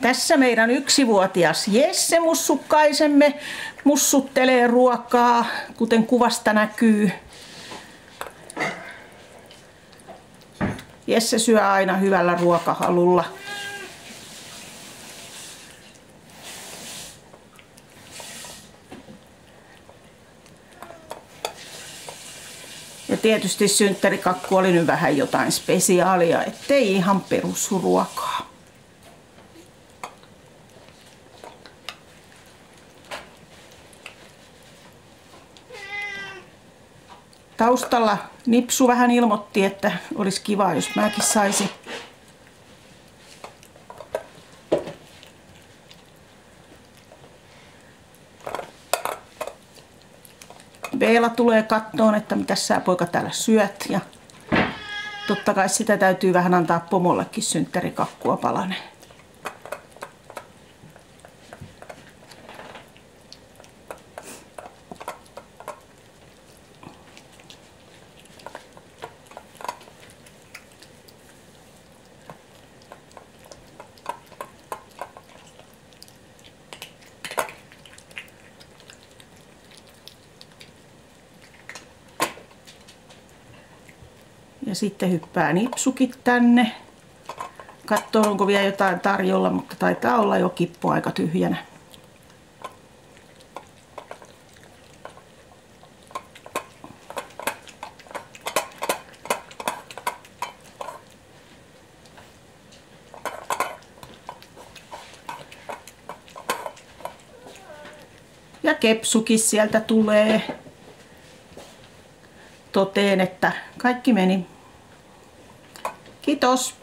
Tässä meidän 1-vuotias Jesse mussukkaisemme mussuttelee ruokaa, kuten kuvasta näkyy. Jesse syö aina hyvällä ruokahalulla. Ja tietysti synttärikakku oli nyt vähän jotain spesiaalia, ettei ihan perusruokaa. Taustalla Nipsu vähän ilmoitti, että olisi kiva, jos mäkin saisin. Veela tulee kattoon, että mitä sä poika täällä syöt. Ja totta kai sitä täytyy vähän antaa pomollekin synttärikakkua palanen. Ja sitten hyppää Nipsukin tänne. Katsoo, onko vielä jotain tarjolla, mutta taitaa olla jo kippu aika tyhjänä. Ja Kepsukin sieltä tulee. Toteen, että kaikki meni. Kiitos.